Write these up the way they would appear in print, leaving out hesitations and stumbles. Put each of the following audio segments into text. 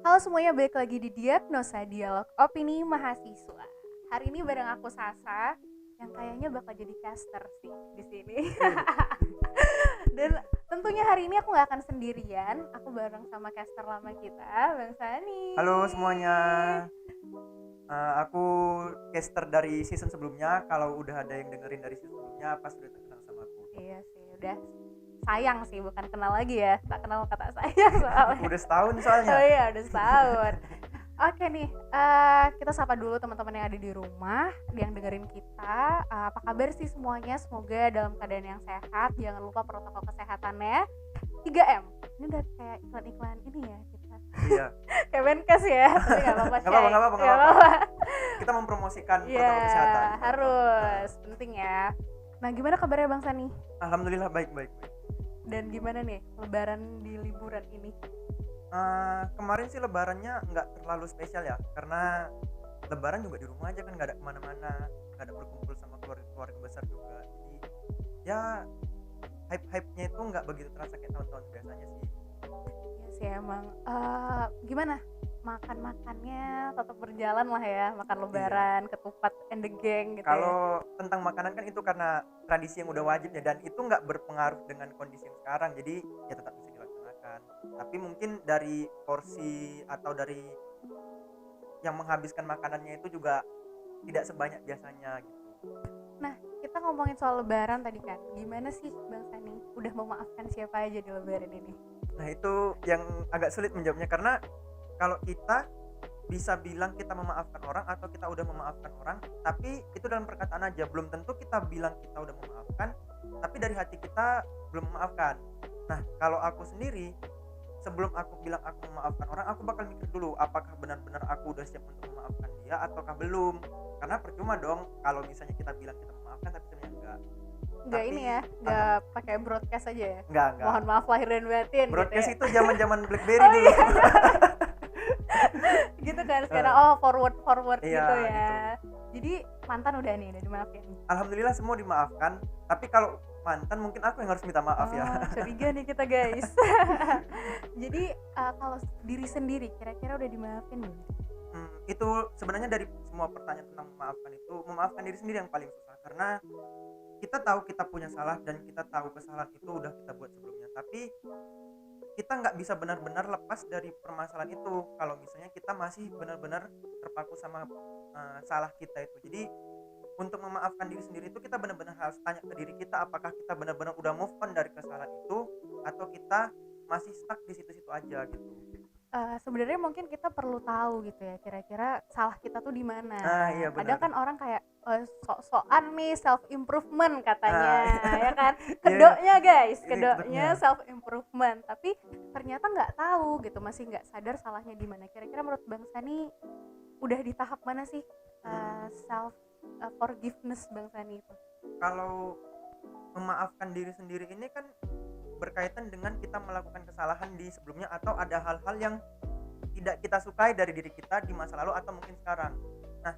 Halo semuanya, balik lagi di Diagnosa Dialog Opini Mahasiswa. Hari ini bareng aku Sasa, yang kayaknya bakal jadi caster sih di sini. Wih, Dan tentunya hari ini aku nggak akan sendirian, aku bareng sama caster lama kita, Bang Sani. halo semuanya. Aku caster dari season sebelumnya. Kalau udah ada yang dengerin dari season sebelumnya, pas udah terkenal sama aku. Iya sih, udah sayang sih, bukan kenal lagi ya. Tak kenal kata sayang soalnya. Udah setahun soalnya. Oh iya, udah setahun. Oke nih, kita sapa dulu teman-teman yang ada di rumah, yang dengerin kita. Apa kabar sih semuanya? Semoga dalam keadaan yang sehat. Jangan lupa protokol kesehatannya. 3M. Ini udah kayak iklan-iklan ini ya kita. Iya. Kayak Menkes ya. Tapi nggak apa-apa. Nggak apa-apa, Shay. nggak apa-apa, nggak Nggak apa-apa. Kita mempromosikan Iya, protokol kesehatan. harus. Penting ya. Nah, gimana kabarnya Bang Sani? Alhamdulillah baik-baik. Dan gimana nih lebaran di liburan ini? Kemarin sih lebarannya nggak terlalu spesial ya, karena lebaran juga di rumah aja kan, nggak ada kemana-mana, nggak ada berkumpul sama keluarga besar juga. Jadi ya hype-nya itu nggak begitu terasa kayak tahun-tahun biasanya sih. Iya sih emang. Gimana? Makan-makannya tetap berjalan lah ya, makan lebaran, ketupat and the gang gitu ya. Kalau tentang makanan kan itu karena tradisi yang udah wajib ya, dan itu nggak berpengaruh dengan kondisi yang sekarang, jadi ya tetap bisa dilaksanakan. Tapi mungkin dari porsi atau dari yang menghabiskan makanannya itu juga tidak sebanyak biasanya gitu. Nah, kita ngomongin soal lebaran tadi kan. Gimana sih Bang Sani? Udah memaafkan siapa aja di lebaran ini? Nah itu yang agak sulit menjawabnya, karena kalau kita bisa bilang kita memaafkan orang atau kita udah memaafkan orang, tapi itu dalam perkataan aja, belum tentu kita bilang kita udah memaafkan tapi dari hati kita belum memaafkan. Nah kalau aku sendiri, sebelum aku bilang aku memaafkan orang, aku bakal mikir dulu apakah benar-benar aku udah siap untuk memaafkan dia ataukah belum. Karena percuma dong kalau misalnya kita bilang kita memaafkan tapi sebenarnya enggak. Nggak Tapi ini ya, nggak pakai broadcast aja ya? enggak. Mohon maaf lahir dan batin Broadcast gitu ya. itu zaman-zaman BlackBerry Oh dulu. iya. Gitu kan sekarang forward Iya, gitu ya. gitu. Jadi mantan udah dimaafin. Alhamdulillah semua dimaafkan, tapi kalau mantan mungkin aku yang harus minta maaf ya. Curiga nih kita guys. Jadi kalau diri sendiri kira-kira udah dimaafin belum? Itu sebenarnya dari semua pertanyaan tentang memaafkan itu, memaafkan diri sendiri yang paling susah, karena kita tahu kita punya salah dan kita tahu kesalahan itu udah kita buat sebelumnya, tapi kita nggak bisa benar-benar lepas dari permasalahan itu kalau misalnya kita masih benar-benar terpaku sama salah kita itu. Jadi untuk memaafkan diri sendiri itu kita benar-benar harus tanya ke diri kita, apakah kita benar-benar udah move on dari kesalahan itu atau kita masih stuck di situ-situ aja gitu. Sebenarnya mungkin kita perlu tahu gitu ya, kira-kira salah kita tuh di mana. Iya Kadang benar. kan orang kayak sok-sokan nih self improvement katanya, Iya. ya kan? Kedoknya guys, Ini kedoknya kedoknya. self improvement, tapi ternyata nggak tahu gitu, masih nggak sadar salahnya di mana. Kira-kira menurut Bang Sani udah di tahap mana sih self forgiveness Bang Sani itu? Kalau memaafkan diri sendiri ini kan berkaitan dengan kita melakukan kesalahan di sebelumnya atau ada hal-hal yang tidak kita sukai dari diri kita di masa lalu atau mungkin sekarang. Nah,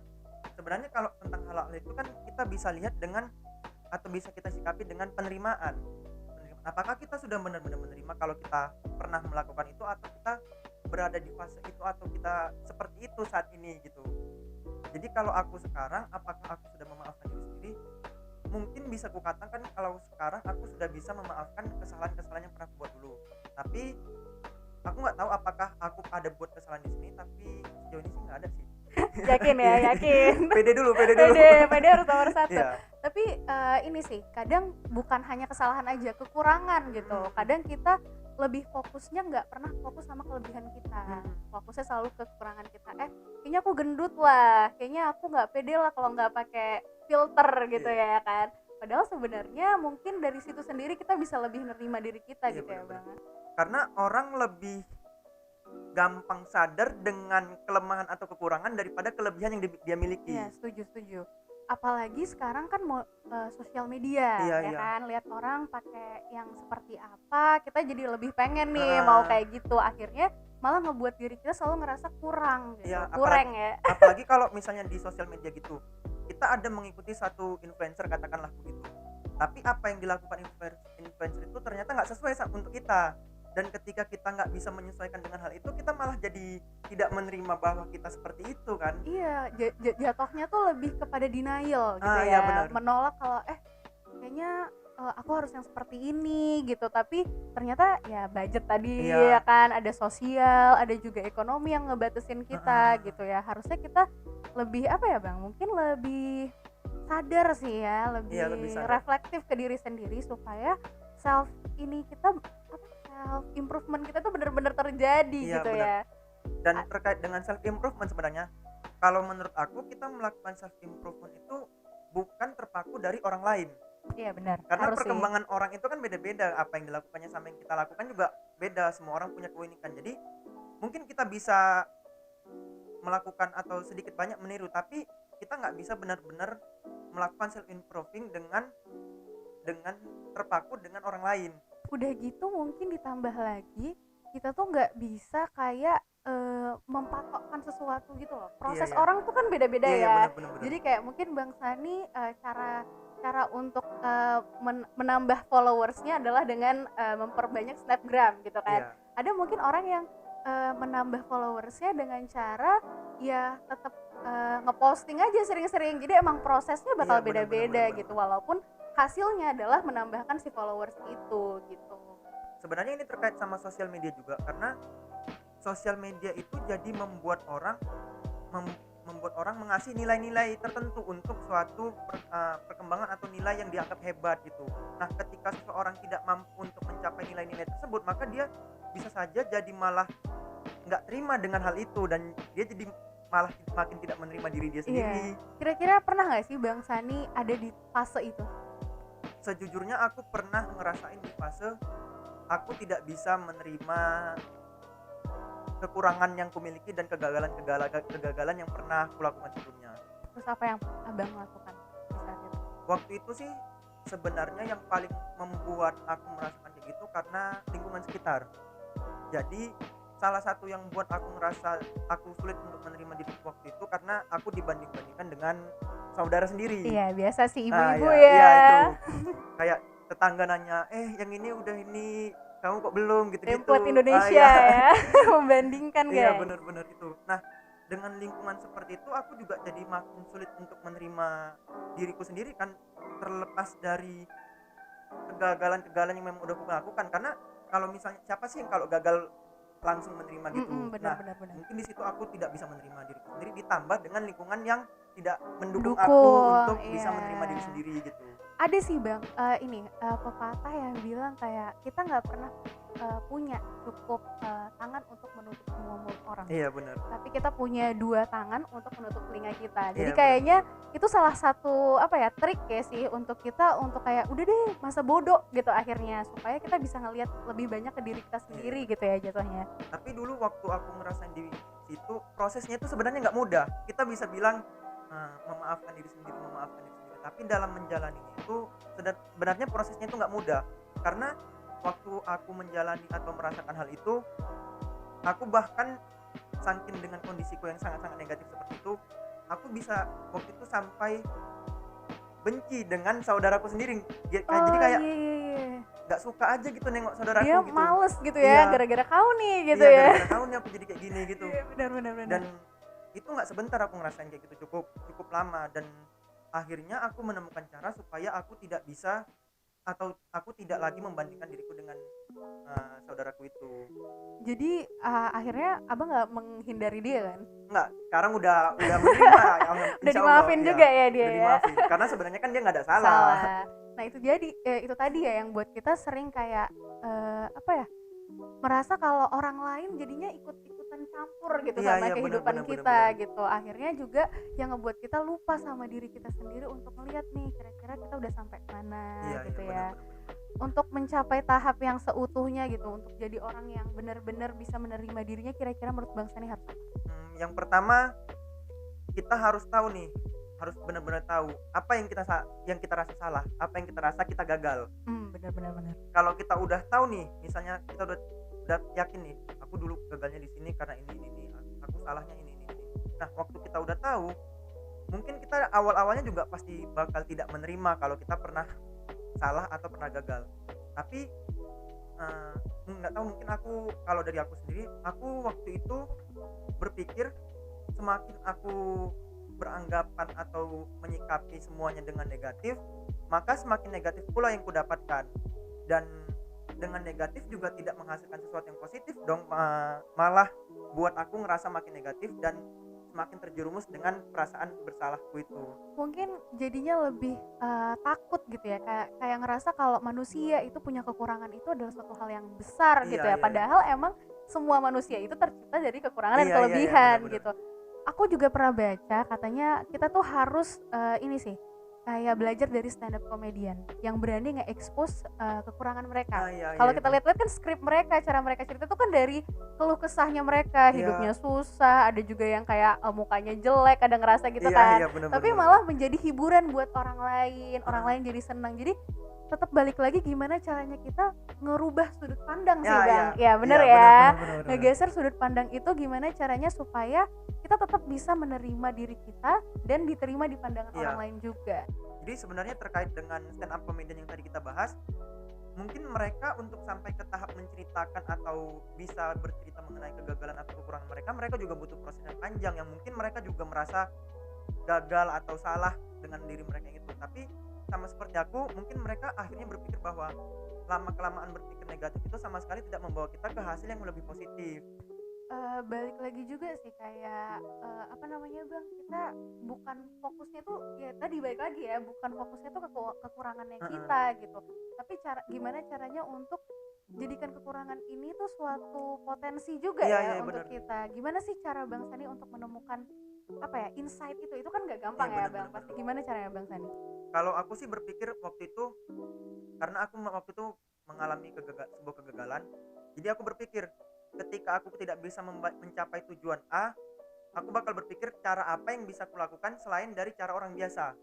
sebenarnya kalau tentang hal-hal itu kan kita bisa lihat dengan atau bisa kita sikapi dengan penerimaan. Apakah kita sudah benar-benar menerima kalau kita pernah melakukan itu, atau kita berada di fase itu atau kita seperti itu saat ini gitu. Jadi kalau aku sekarang, apakah aku sudah memaafkan diri sendiri? Mungkin bisa kukatakan kalau sekarang aku sudah bisa memaafkan kesalahan-kesalahan yang pernah aku buat dulu. Tapi aku nggak tahu apakah aku ada buat kesalahan di sini, tapi sejauh ini sih nggak ada sih. Yakin ya, yakin. Pede dulu. Pede harus nomor satu. Iya. Tapi ini sih, kadang bukan hanya kesalahan aja, kekurangan gitu. Kadang kita lebih fokusnya nggak pernah fokus sama kelebihan kita. Fokusnya selalu ke kekurangan kita. Kayaknya aku gendut lah, kayaknya aku nggak pede lah kalau nggak pakai filter gitu ya kan. Padahal sebenarnya mungkin dari situ sendiri kita bisa lebih menerima diri kita gitu ya Bang. Karena orang lebih gampang sadar dengan kelemahan atau kekurangan daripada kelebihan yang dia miliki. Iya, setuju. Apalagi sekarang kan sosial media, Iya. kan, lihat orang pakai yang seperti apa, kita jadi lebih pengen nih mau kayak gitu. Akhirnya malah ngebuat diri kita selalu ngerasa kurang gitu. Iya, kurang ya. Apalagi kalau misalnya di sosial media gitu, kita ada mengikuti satu influencer katakanlah begitu. Tapi apa yang dilakukan influencer itu ternyata nggak sesuai untuk kita. dan ketika kita nggak bisa menyesuaikan dengan hal itu, kita malah jadi tidak menerima bahwa kita seperti itu kan. Iya, jatuhnya tuh lebih kepada denial gitu Iya ya, benar. menolak kalau kayaknya aku harus yang seperti ini gitu, tapi ternyata ya budget tadi ya Iya. kan, ada sosial, ada juga ekonomi yang ngebatasin kita Heeh. gitu ya. Harusnya kita lebih apa ya Bang, mungkin lebih sadar sih ya, Iya, lebih lebih sadar. reflektif ke diri sendiri supaya self ini kita self improvement kita tuh bener-bener terjadi Iya gitu benar. ya. Dan terkait dengan self improvement sebenarnya, kalau menurut aku kita melakukan self improvement itu bukan terpaku dari orang lain. Iya benar, Karena harus sih. perkembangan orang itu kan beda-beda, apa yang dilakukannya sama yang kita lakukan juga beda, semua orang punya keunikan. Jadi mungkin kita bisa melakukan atau sedikit banyak meniru, tapi kita nggak bisa benar-benar melakukan self improving dengan terpaku dengan orang lain. Udah gitu mungkin ditambah lagi kita tuh nggak bisa kayak mempatokkan sesuatu gitu loh. Iya Proses ya. orang tuh kan beda-beda Iya ya, ya. benar benar benar. Jadi kayak mungkin Bang Sani cara cara untuk menambah followersnya adalah dengan memperbanyak snapgram gitu kan. Iya. Ada mungkin orang yang menambah followersnya dengan cara ya tetap ngeposting aja sering-sering. Jadi emang prosesnya bakal Iya, benar benar benar beda-beda benar. gitu, walaupun hasilnya adalah menambahkan si followers itu gitu. Sebenarnya ini terkait sama sosial media juga, karena sosial media itu jadi membuat orang mengasih nilai-nilai tertentu untuk suatu perkembangan atau nilai yang dianggap hebat gitu. Nah, ketika seseorang tidak mampu untuk mencapai nilai-nilai tersebut, maka dia bisa saja jadi malah nggak terima dengan hal itu, dan dia jadi malah makin tidak menerima diri dia sendiri. Iya. Kira-kira pernah nggak sih Bang Sani ada di fase itu? Sejujurnya aku pernah ngerasain di fase aku tidak bisa menerima kekurangan yang kumiliki dan kegagalan yang pernah kulakukan sebelumnya. Terus apa yang Abang lakukan di saat itu? Waktu itu sih sebenarnya yang paling membuat aku merasakan kayak gitu karena lingkungan sekitar. Jadi salah satu yang buat aku ngerasa aku sulit untuk menerima diriku waktu itu karena aku dibanding-bandingkan dengan saudara sendiri. Iya, biasa sih Ah ibu-ibu ya, ya. iya itu. Kayak tetangga nanya, yang ini udah ini, kamu kok belum gitu-gitu. Template Indonesia Iya. ya. Membandingkan Iya guys. benar-benar itu. Nah, dengan lingkungan seperti itu aku juga jadi makin sulit untuk menerima diriku sendiri kan, terlepas dari kegagalan-kegagalan yang memang udah aku lakukan. Karena kalau misalnya siapa sih yang kalau gagal langsung menerima gitu. Benar Nah, benar benar. mungkin di situ aku tidak bisa menerima diriku sendiri, ditambah dengan lingkungan yang tidak mendukung aku Dukung, untuk bisa menerima diri iya. sendiri gitu. Ada sih Bang, pepatah yang bilang kayak kita nggak pernah punya cukup tangan untuk menutup semua mulut orang. Iya benar. Tapi kita punya 2 tangan untuk menutup telinga kita. Jadi Iya, kayaknya itu salah satu apa ya, trik ya sih untuk kita untuk kayak udah deh masa bodoh gitu akhirnya, supaya kita bisa ngelihat lebih banyak ke diri kita sendiri gitu ya jatuhnya. Tapi dulu waktu aku ngerasain di situ, prosesnya itu sebenarnya nggak mudah. Kita bisa bilang memaafkan diri sendiri, tapi dalam menjalaninya itu sebenarnya prosesnya itu nggak mudah. Karena waktu aku menjalani atau merasakan hal itu, aku bahkan saking dengan kondisiku yang sangat-sangat negatif seperti itu, aku bisa waktu itu sampai benci dengan saudaraku sendiri. Jadi kayak Iya iya iya. nggak suka aja gitu nengok saudaraku Dia gitu. males gitu Iya. ya, gara-gara kau nih gitu Iya, ya. gara-gara kau nih aku jadi kayak gini gitu. Iya benar benar benar. Dan itu nggak sebentar aku ngerasain kayak gitu, cukup lama, dan akhirnya aku menemukan cara supaya aku tidak bisa atau aku tidak lagi membandingkan diriku dengan saudaraku itu. Jadi akhirnya Abang nggak menghindari dia kan? Enggak, sekarang udah menerima ya, Udah insya Allah, dimaafin iya, juga ya dia udah ya. dimaafin. Karena sebenarnya kan dia nggak ada salah. Salah. Nah itu jadi itu tadi ya yang buat kita sering kayak apa ya, merasa kalau orang lain jadinya ikut-ikutan campur gitu Iya, sama iya, kehidupan benar, kita benar. gitu. Akhirnya juga yang ngebuat kita lupa sama diri kita sendiri untuk melihat nih kira-kira kita udah sampai mana Iya, gitu iya, ya. benar. Untuk mencapai tahap yang seutuhnya gitu, untuk jadi orang yang benar-benar bisa menerima dirinya, kira-kira menurut Bang Sani harus apa? Yang pertama, kita harus tahu nih, harus benar-benar tahu apa yang kita rasa salah, apa yang kita rasa kita gagal. Benar. Kalau kita udah tahu nih, misalnya kita udah yakin nih, aku dulu gagalnya di sini karena ini, aku salahnya ini. Nah, waktu kita udah tahu, mungkin kita awal-awalnya juga pasti bakal tidak menerima kalau kita pernah salah atau pernah gagal. Tapi nggak tahu, mungkin aku, kalau dari aku sendiri, aku waktu itu berpikir semakin aku beranggapan atau menyikapi semuanya dengan negatif, maka semakin negatif pula yang kudapatkan. Dan dengan negatif juga tidak menghasilkan sesuatu yang positif dong, malah buat aku ngerasa makin negatif dan semakin terjerumus dengan perasaan bersalahku itu. Mungkin jadinya lebih takut gitu ya, kayak kayak ngerasa kalau manusia itu punya kekurangan itu adalah suatu hal yang besar gitu Iya, ya, iya, iya. padahal emang semua manusia itu tercipta dari kekurangan dan Iya, iya, iya, kelebihan benar-benar. gitu. Aku juga pernah baca katanya kita tuh harus ini sih, kayak belajar dari stand up comedian yang berani nge-expose kekurangan mereka. Iya, iya Kalau kita itu. lihat-lihat kan skrip mereka, cara mereka cerita tuh kan dari keluh kesahnya mereka, Iya, hidupnya susah, ada juga yang kayak mukanya jelek, ada ngerasa gitu iya, kan. iya, benar, Tapi benar, malah benar. menjadi hiburan buat orang Heeh. lain jadi senang. Jadi tetap balik lagi gimana caranya kita ngerubah sudut pandang sih Ya, iya, Bang. Ya bener iya, benar, ya. benar, benar, benar, benar. Ngegeser sudut pandang itu gimana caranya supaya kita tetap bisa menerima diri kita dan diterima di pandangan orang Iya. lain juga. Jadi sebenarnya terkait dengan stand up comedian yang tadi kita bahas, mungkin mereka untuk sampai ke tahap menceritakan atau bisa bercerita mengenai kegagalan atau kekurangan mereka, mereka juga butuh proses yang panjang yang mungkin mereka juga merasa gagal atau salah dengan diri mereka itu. Tapi sama seperti aku, mungkin mereka akhirnya berpikir bahwa lama kelamaan berpikir negatif itu sama sekali tidak membawa kita ke hasil yang lebih positif. Balik lagi juga sih kayak apa namanya Bang, kita bukan fokusnya tuh ya tadi balik lagi ya, bukan fokusnya tuh kekurangannya Heeh. kita gitu, tapi gimana caranya untuk jadikan kekurangan ini tuh suatu potensi juga Iya, ya iya, untuk benar. kita. Gimana sih cara Bang Sani untuk menemukan apa ya, insight itu kan nggak Iya, gampang ya benar, Bang, benar, pasti. benar. Gimana caranya Bang Sani? Kalau aku sih berpikir waktu itu, karena aku waktu itu mengalami sebuah kegagalan, jadi aku berpikir ketika aku tidak bisa mencapai tujuan A, aku bakal berpikir cara apa yang bisa kulakukan selain dari cara orang biasa.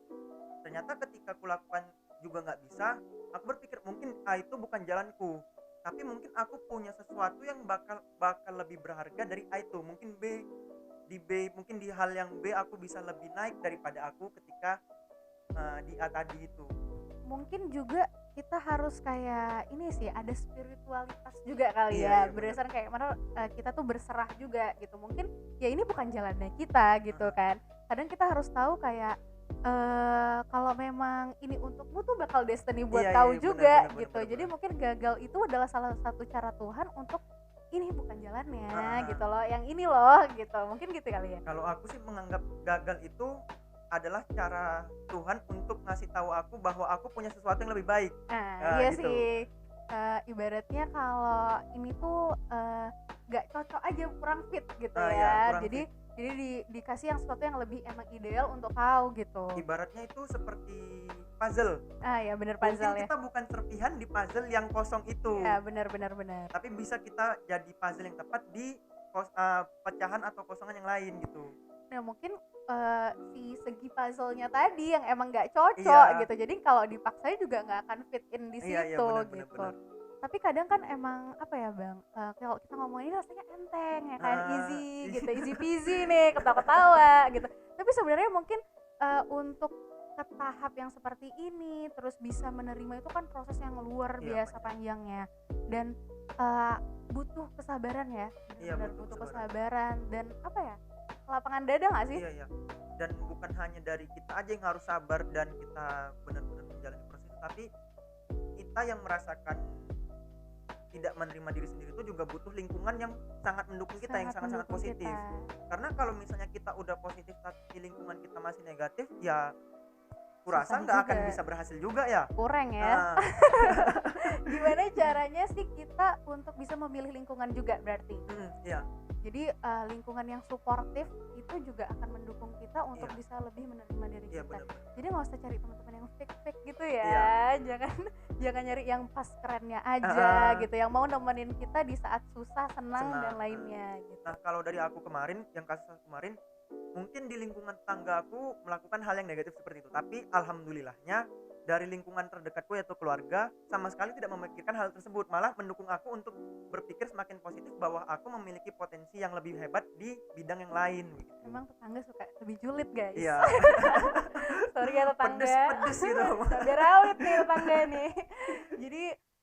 Ternyata ketika kulakukan juga nggak bisa, aku berpikir mungkin A itu bukan jalanku, tapi mungkin aku punya sesuatu yang bakal bakal lebih berharga dari A itu. Mungkin mungkin di hal yang B aku bisa lebih naik daripada aku ketika di A tadi itu. Mungkin juga kita harus kayak ini sih, ada spiritualitas juga kali Iya, ya, iya, benar. berdasarkan kayak mana kita tuh berserah juga gitu. Mungkin ya ini bukan jalannya kita gitu Heeh. kan. Kadang kita harus tahu kayak kalau memang ini untukmu tuh bakal destiny buat Iya, iya, kau iya, benar, juga benar, benar, gitu. benar, Jadi benar. mungkin gagal itu adalah salah satu cara Tuhan untuk ini bukan jalannya Heeh. gitu loh, yang ini loh gitu. Mungkin gitu kali ya. Kalau aku sih menganggap gagal itu adalah cara Tuhan untuk ngasih tahu aku bahwa aku punya sesuatu yang lebih baik. Nah, Nah, iya gitu. sih. Ibaratnya kalau ini tuh nggak cocok aja, kurang fit gitu Ya, ya. kurang fit. Jadi dikasih yang sesuatu yang lebih emang ideal untuk kau gitu. Ibaratnya itu seperti puzzle. Ah ya bener, Mungkin puzzle ya. kita bukan serpihan di puzzle yang kosong itu, Ya benar. tapi bisa kita jadi puzzle yang tepat di pecahan atau kosongan yang lain gitu. Nah mungkin si segi puzzle-nya tadi yang emang nggak cocok Iya. gitu. Jadi kalau dipaksain juga nggak akan fit in di Iya, iya, situ benar, benar, gitu. benar. Tapi kadang kan emang apa ya Bang, kalau kita ngomongin rasanya enteng ya kan, easy gitu, easy peasy nih, ketawa-ketawa gitu. Tapi sebenarnya mungkin untuk ke tahap yang seperti ini terus bisa menerima itu kan proses yang luar Iya, biasa panjangnya, dan butuh kesabaran ya, Iya, benar-benar butuh butuh kesabaran. kesabaran dan apa ya, lapangan dada nggak sih? Iya, iya. Dan bukan hanya dari kita aja yang harus sabar dan kita benar-benar menjalani proses itu, tapi kita yang merasakan tidak menerima diri sendiri itu juga butuh lingkungan yang sangat mendukung kita, yang sangat-sangat mendukung positif. kita. Karena kalau misalnya kita udah positif tapi lingkungan kita masih negatif, ya kurasa Susah nggak akan juga. bisa berhasil juga ya. Kurang ya. Nah, Gimana caranya sih kita untuk bisa memilih lingkungan juga berarti? iya, Jadi lingkungan yang suportif itu juga akan mendukung kita untuk Iya. bisa lebih menerima diri iya, kita. benar-benar. Jadi nggak usah cari teman-teman yang fake gitu ya. Iya. Jangan nyari yang pas kerennya aja Heeh. gitu, yang mau nemenin kita di saat susah, senang dan Senang. lainnya gitu. Nah, kalau dari aku kemarin, yang kasus aku kemarin, mungkin di lingkungan tetangga aku melakukan hal yang negatif seperti itu. Tapi alhamdulillahnya dari lingkungan terdekatku yaitu keluarga sama sekali tidak memikirkan hal tersebut, malah mendukung aku untuk berpikir semakin positif bahwa aku memiliki potensi yang lebih hebat di bidang yang lain gitu. Emang tetangga suka lebih julid guys. Iya. Sorry ya tetangga. Pedes gitu. Cabai rawit nih tetangga nih. Jadi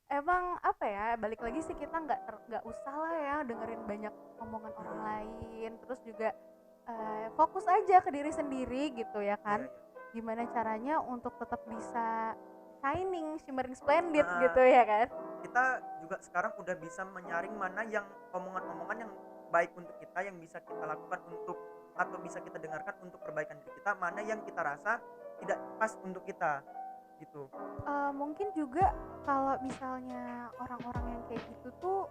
emang apa ya, balik lagi sih kita nggak usah lah ya dengerin banyak omongan orang lain, terus juga fokus aja ke diri sendiri gitu ya kan. Iya, iya. Gimana caranya untuk tetap bisa shining, shimmering splendid Heeh. gitu ya kan. Kita juga sekarang udah bisa menyaring mana yang omongan-omongan yang baik untuk kita, yang bisa kita lakukan untuk atau bisa kita dengarkan untuk perbaikan diri kita, mana yang kita rasa tidak pas untuk kita gitu. Mungkin juga kalau misalnya orang-orang yang kayak gitu tuh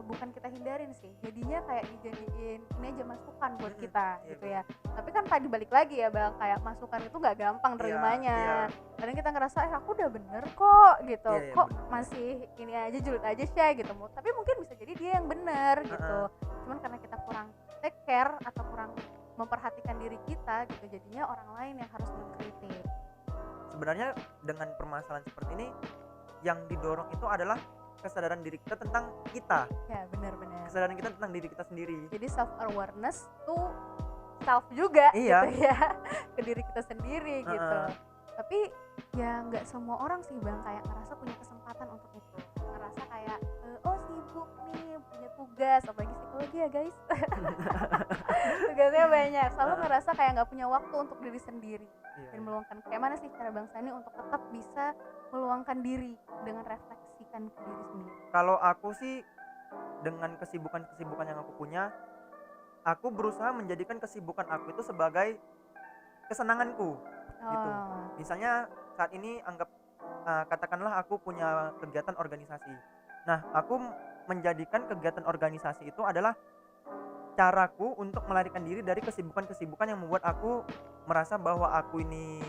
bukan kita hindarin sih, jadinya kayak dijadiin ini aja masukan buat Mm-mm. kita Iya, gitu bener. ya. Tapi kan tadi balik lagi ya Bang, kayak masukan itu nggak gampang Iya, terimanya. iya. Kadang kita ngerasa aku udah bener kok gitu, Iya, iya, kok bener. masih ini aja julid aja sih gitu. Tapi mungkin bisa jadi dia yang bener gitu. Heeh. Cuman karena kita kurang take care atau kurang memperhatikan diri kita gitu, jadinya orang lain yang harus mengkritik. Sebenarnya dengan permasalahan seperti ini yang didorong itu adalah kesadaran diri kita tentang kita, Ya benar-benar. kesadaran kita tentang diri kita sendiri. Jadi self awareness tuh self juga Iya. gitu ya, ke diri kita sendiri gitu. Heeh. Tapi ya nggak semua orang sih Bang kayak ngerasa punya kesempatan untuk itu, ngerasa kayak oh sibuk nih punya tugas, apalagi psikologi ya guys. Tugasnya banyak, selalu ngerasa kayak nggak punya waktu untuk diri sendiri Iya, dan iya. meluangkan. Kayak mana sih cara Bang Sani untuk tetap bisa meluangkan diri dengan refleksikan ke diri sendiri? Kalau aku sih dengan kesibukan-kesibukan yang aku punya, aku berusaha menjadikan kesibukan aku itu sebagai kesenanganku gitu. Oh, Misalnya saat ini anggap katakanlah aku punya kegiatan organisasi. Nah, aku menjadikan kegiatan organisasi itu adalah caraku untuk melarikan diri dari kesibukan-kesibukan yang membuat aku merasa bahwa aku ini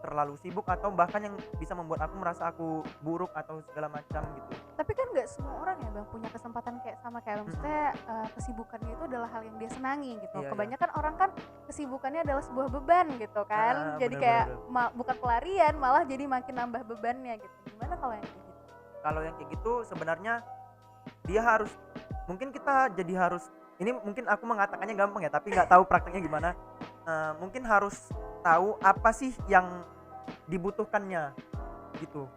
terlalu sibuk atau bahkan yang bisa membuat aku merasa aku buruk atau segala macam gitu. tapi kan nggak semua orang ya Bang punya kesempatan kayak sama kayak Bang. Maksudnya kesibukannya itu adalah hal yang dia senangi gitu. Iya, iya. Kebanyakan orang kan kesibukannya adalah sebuah beban gitu kan. Jadi Bener, kayak bener. bukan pelarian, malah jadi makin nambah bebannya gitu. Gimana kalau yang kayak gitu? Kalau yang kayak gitu sebenarnya dia harus, mungkin kita jadi harus, ini mungkin aku mengatakannya gampang ya tapi nggak tahu prakteknya gimana. Mungkin harus tahu apa sih yang dibutuhkannya gitu.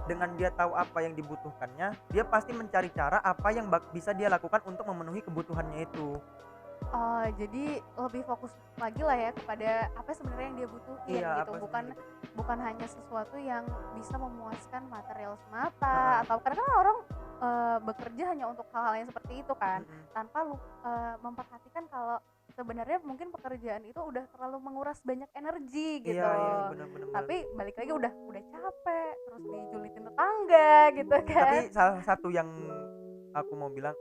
Dengan dia tahu apa yang dibutuhkannya, dia pasti mencari cara apa yang bisa dia lakukan untuk memenuhi kebutuhannya itu. Oh, jadi lebih fokus lagi lah ya kepada apa sebenarnya yang dia butuhin Iya, gitu. apa Bukan sebenarnya. bukan hanya sesuatu yang bisa memuaskan material semata atau karena kan orang bekerja hanya untuk hal-hal yang seperti itu kan. Mm-mm. Tanpa memperhatikan kalau sebenarnya mungkin pekerjaan itu udah terlalu menguras banyak energi gitu. Iya, iya, benar-benar. Tapi balik lagi udah capek, terus dijulitin tetangga gitu kan. Tapi salah satu yang aku mau bilang,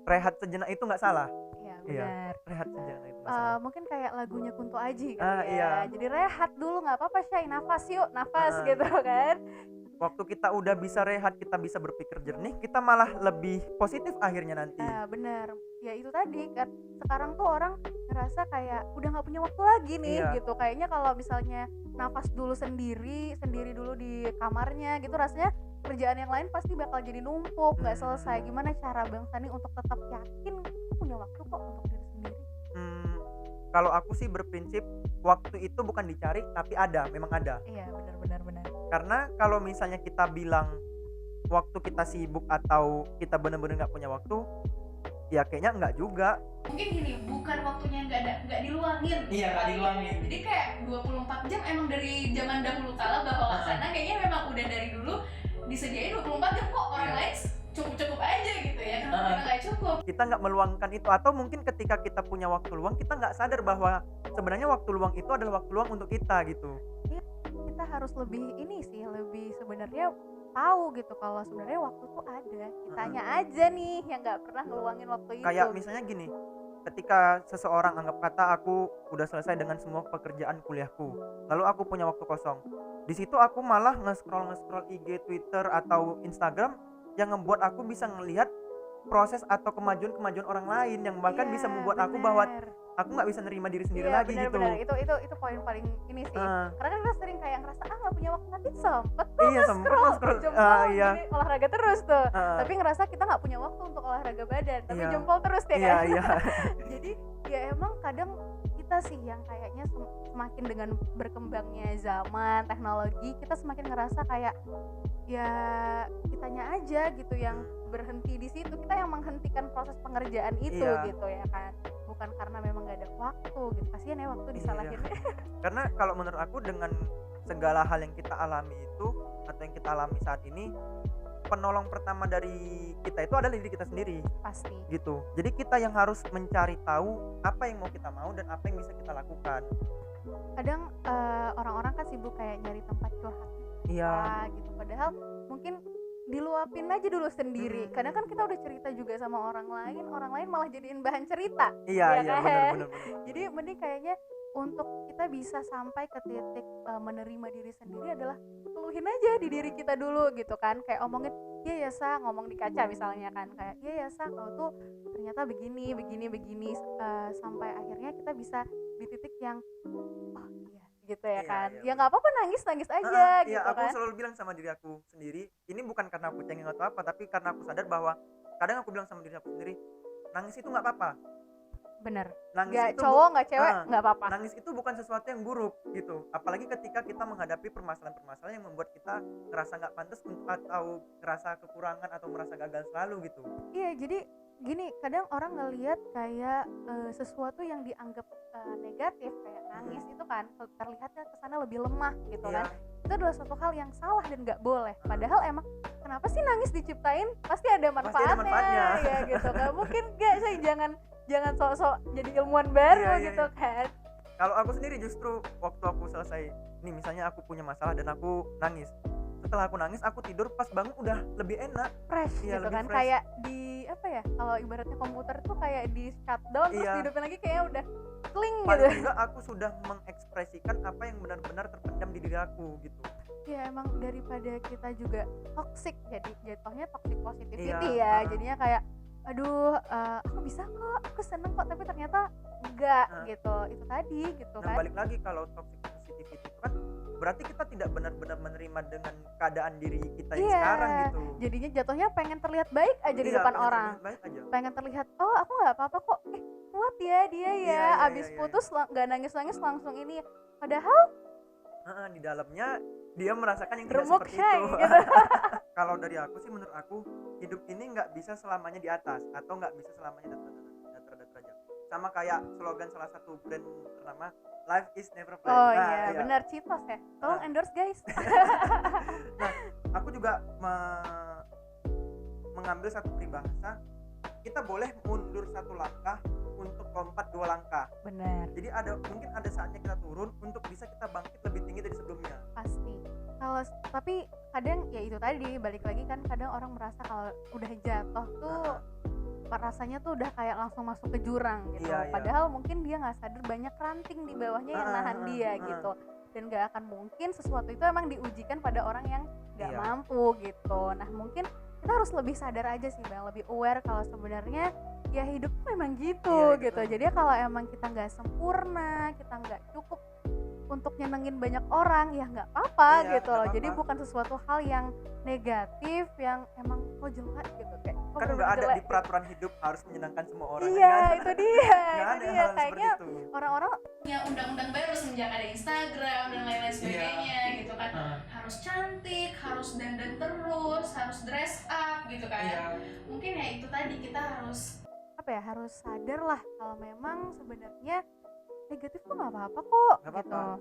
rehat sejenak itu nggak salah. Iya, Iya. benar. Rehat sejenak itu nggak salah. Mungkin kayak lagunya Kunto Aji kali ya. Iya. Jadi rehat dulu nggak apa-apa Syai, nafas yuk, nafas Ah. gitu kan. Waktu kita udah bisa rehat, kita bisa berpikir jernih, kita malah lebih positif akhirnya nanti. Bener. Ya itu tadi kan sekarang tuh orang ngerasa kayak udah nggak punya waktu lagi nih Iya. gitu. Kayaknya kalau misalnya nafas dulu sendiri dulu di kamarnya gitu rasanya kerjaan yang lain pasti bakal jadi numpuk, nggak selesai. Gimana cara Bang Sani untuk tetap yakin aku punya waktu kok untuk diri sendiri? Kalau aku sih berprinsip waktu itu bukan dicari tapi ada, memang ada. Iya, benar. Karena kalau misalnya kita bilang waktu kita sibuk atau kita benar-benar nggak punya waktu, ya kayaknya nggak juga. Mungkin gini, bukan waktunya nggak diluangin. Iya, nggak diluangin. Jadi kayak 24 jam emang dari zaman dahulu kala bahwa sana kayaknya memang udah dari dulu disediain 24 jam kok. Orang lain cukup aja gitu ya. Kenapa kita nggak cukup? Kita nggak meluangkan itu, atau mungkin ketika kita punya waktu luang kita nggak sadar bahwa sebenarnya waktu luang itu adalah waktu luang untuk kita gitu. Kita harus lebih lebih sebenarnya tahu gitu kalau sebenarnya waktu tuh ada. Kitanya aja nih yang nggak pernah ngeluangin waktu itu. Kayak misalnya gini, ketika seseorang anggap kata aku udah selesai dengan semua pekerjaan kuliahku, lalu aku punya waktu kosong, di situ aku malah nge-scroll IG, Twitter atau Instagram yang ngebuat aku bisa ngelihat proses atau kemajuan orang lain yang bahkan bisa membuat aku bahwa aku nggak bisa nerima diri sendiri lagi gitu. Itu poin paling ini sih. Karena kan kita sering kayak ngerasa nggak punya waktu, tapi sempet tuh Iya, sempet scroll jempol iya. gini, olahraga terus tuh. Tapi ngerasa kita nggak punya waktu untuk olahraga badan, tapi Iya. jempol terus ya Iya, kan. iya. Jadi ya emang kadang kita kita sih yang kayaknya semakin dengan berkembangnya zaman teknologi kita semakin ngerasa kayak ya kitanya aja gitu yang berhenti di situ, kita yang menghentikan proses pengerjaan itu Iya. gitu ya kan, bukan karena memang gak ada waktu gitu, kasihan ya waktu disalahin. Karena kalau menurut aku dengan segala hal yang kita alami itu atau yang kita alami saat ini, penolong pertama dari kita itu adalah diri kita sendiri Pasti gitu. Jadi kita yang harus mencari tahu apa yang mau kita mau dan apa yang bisa kita lakukan. kadang orang-orang kan sibuk kayak nyari tempat curhat Iya. gitu, padahal mungkin diluapin aja dulu sendiri. Kadang kan kita udah cerita juga sama orang lain malah jadiin bahan cerita. Iya, Ya iya, kan? benar. Jadi mending kayaknya untuk kita bisa sampai ke titik menerima diri sendiri adalah keluhin aja di diri kita dulu gitu kan, kayak omongin iya ya Sa, ngomong di kaca misalnya kan, kayak iya ya Sa kalau tuh ternyata begini sampai akhirnya kita bisa di titik yang oh iya gitu ya Iya, kan, iya, ya benar. nggak apa-apa nangis aja Iya, gitu aku kan. selalu bilang sama diri aku sendiri, ini bukan karena aku cengeng atau apa, tapi karena aku sadar bahwa kadang aku bilang sama diri aku sendiri, nangis itu nggak apa-apa. Bener, Nangis nggak itu cowok nggak cewek nggak apa-apa. nangis itu bukan sesuatu yang buruk gitu. Apalagi ketika kita menghadapi permasalahan-permasalahan yang membuat kita ngerasa nggak pantas atau ngerasa kekurangan atau merasa gagal selalu gitu. Iya, jadi gini, kadang orang ngelihat kayak sesuatu yang dianggap negatif kayak nangis itu kan terlihatnya kesana lebih lemah gitu Iya. kan. Itu adalah suatu hal yang salah dan nggak boleh. Padahal emang kenapa sih nangis diciptain? Pasti ada manfaatnya, manfaatnya. ya gitu. Gak mungkin gak sih, jangan sok-sok jadi ilmuwan baru Iya, gitu iya. kan. Kalau aku sendiri justru waktu aku selesai nih, misalnya aku punya masalah dan aku nangis. Setelah aku nangis, aku tidur pas bangun udah lebih enak. Fresh Iya, gitu lebih kan, fresh. kayak di apa ya, kalau ibaratnya komputer tuh kayak di shutdown terus Iya. dihidupin lagi kayak udah cling gitu. Paling enggak aku sudah mengekspresikan apa yang benar-benar terpendam di diri aku gitu. Ya emang daripada kita juga toxic, jadi jatuhnya toxic positivity Iya, ya. Jadinya kayak aduh aku bisa kok, aku seneng kok, tapi ternyata enggak gitu. Itu tadi gitu Nah, kan. balik lagi kalau toxic positivity itu kan berarti kita tidak benar-benar menerima dengan keadaan diri kita yang Iya, sekarang gitu. jadinya jatuhnya pengen terlihat baik aja di Iya, depan pengen orang. terlihat baik aja. Pengen terlihat, oh aku nggak apa-apa kok, kuat ya dia ya, Iya, abis iya. putus nggak nangis-nangis langsung ini. Padahal Di dalamnya dia merasakan yang tidak remuk seperti shay itu. gitu. Kalau dari aku sih, menurut aku hidup ini nggak bisa selamanya di atas atau nggak bisa selamanya datar-datar aja. Sama kayak slogan salah satu brand ternama, life is never flat. Oh Nah, iya, benar, Citos ya. Tolong Nah. endorse guys. Nah, aku juga mengambil satu peribahasa, kita boleh mundur satu langkah untuk lompat 2 langkah. Benar. Jadi mungkin ada saatnya kita turun untuk bisa kita bangkit lebih tinggi dari sebelumnya. Pasti. Kalau tapi kadang ya itu tadi balik lagi kan, kadang orang merasa kalau udah jatuh tuh rasanya tuh udah kayak langsung masuk ke jurang gitu. Iya, iya. Padahal mungkin dia nggak sadar banyak ranting di bawahnya yang nahan dia gitu. Dan nggak akan mungkin sesuatu itu emang diujikan pada orang yang nggak Iya. mampu gitu. Nah mungkin kita harus lebih sadar aja sih Bang, lebih aware kalau sebenarnya ya hidup tuh memang gitu Iya, gitu. gitu. Jadi kalau emang kita nggak sempurna, kita nggak cukup untuk nyenengin banyak orang, ya nggak apa-apa Iya, gitu nggak loh. apa-apa. Jadi bukan sesuatu hal yang negatif yang emang kok jelek gitu kayak kok Kan nggak bener-bener ada jelek di peraturan hidup harus menyenangkan semua orang. iya kan? itu dia Nggak itu ada dia hal kayaknya seperti itu. orang-orang punya undang-undang baru semenjak ada Instagram dan lain-lain sebagainya gitu kan, harus cantik, harus dandan terus, harus dress up gitu kan. Iya. Mungkin ya itu tadi kita harus apa ya, harus sadar lah kalau memang sebenarnya negatif tuh nggak apa-apa kok Nggak gitu. apa-apa.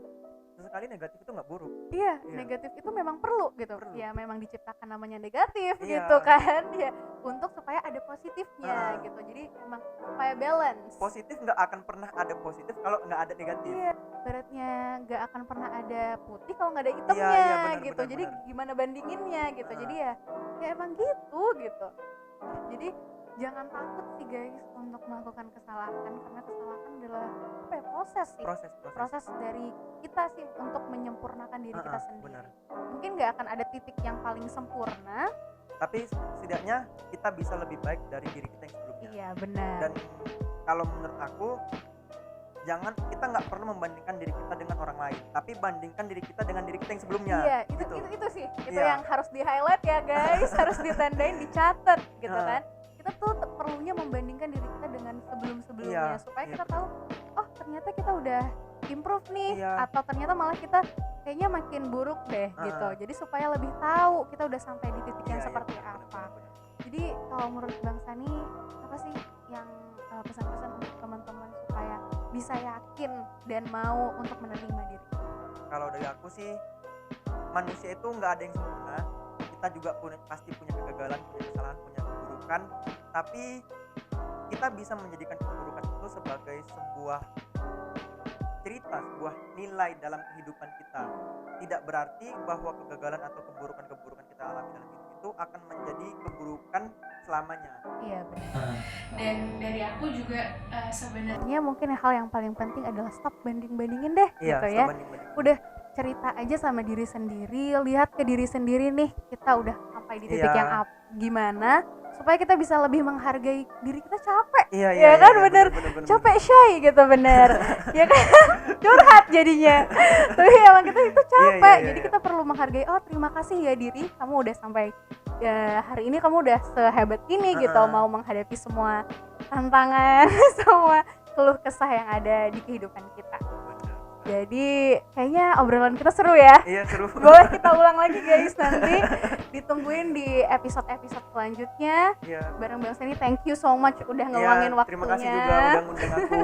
Sesekali negatif itu nggak buruk. Iya, Iya. negatif itu memang perlu gitu. Perlu. Ya memang diciptakan namanya negatif Iya. gitu kan. Ya untuk supaya ada positifnya Ah. gitu. Jadi emang supaya balance. Positif nggak akan pernah ada positif kalau nggak ada negatif. Iya, ibaratnya nggak akan pernah ada putih kalau nggak ada hitamnya Iya, benar, gitu. benar, Jadi benar. gimana bandinginnya gitu. Jadi ya emang gitu gitu. Jadi jangan takut sih guys untuk melakukan kesalahan, karena kesalahan adalah apa ya, proses sih. Proses dari kita sih untuk menyempurnakan diri kita sendiri. benar. Mungkin nggak akan ada titik yang paling sempurna. Tapi setidaknya kita bisa lebih baik dari diri kita yang sebelumnya. Iya benar. Dan kalau menurut aku, kita nggak perlu membandingkan diri kita dengan orang lain, tapi bandingkan diri kita dengan diri kita yang sebelumnya. Iya, gitu. itu sih. Itu Iya. yang harus di highlight ya guys, harus ditandain, dicatat gitu Nah. kan. Kita tuh perlunya membandingkan diri kita dengan sebelum-sebelumnya Iya, supaya iya, kita betul. tahu oh ternyata kita udah improve nih Iya. atau ternyata malah kita kayaknya makin buruk deh gitu. Jadi supaya lebih tahu kita udah sampai di titik yang Iya, seperti benar, apa. benar. Jadi kalau menurut Bang Sani apa sih yang pesan-pesan untuk teman-teman supaya bisa yakin dan mau untuk menerima diri? Kalau dari aku sih, manusia itu nggak ada yang sempurna. Kita juga pasti punya kegagalan, punya kesalahan, punya keburukan. Tapi kita bisa menjadikan keburukan itu sebagai sebuah cerita, sebuah nilai dalam kehidupan kita. Tidak berarti bahwa kegagalan atau keburukan-keburukan kita alami dalam hidup itu akan menjadi keburukan selamanya. Iya benar. Dan dari aku juga sebenarnya Sebenarnya mungkin hal yang paling penting adalah stop banding-bandingin deh Iya, gitu ya. sebanding-banding. Udah cerita aja sama diri sendiri, lihat ke diri sendiri nih kita udah sampai di titik Iya. yang gimana supaya kita bisa lebih menghargai diri kita capek. Iya, Ya kan, bener. bener. Capek shy gitu bener. Ya kan curhat jadinya. Tapi emang kita itu capek. Iya. Jadi kita perlu menghargai oh terima kasih ya diri kamu udah sampai hari ini kamu udah sehebat ini gitu mau menghadapi semua tantangan semua keluh kesah yang ada di kehidupan kita. Bener. Jadi kayaknya obrolan kita seru ya. Iya, seru. Boleh kita ulang lagi guys nanti. Ditungguin di episode-episode selanjutnya. Iya. Bareng Bang Sani, thank you so much udah Iya, ngeluangin waktunya. terima kasih juga udah ngundang aku.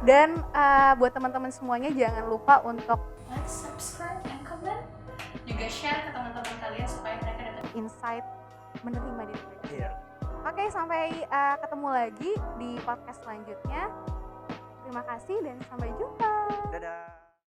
Dan buat teman-teman semuanya jangan lupa untuk like, subscribe, and comment. Juga share ke teman-teman kalian supaya mereka dapat insight menerima diri sendiri. Iya. Oke, sampai ketemu lagi di podcast selanjutnya. Terima kasih dan sampai jumpa. Dadah.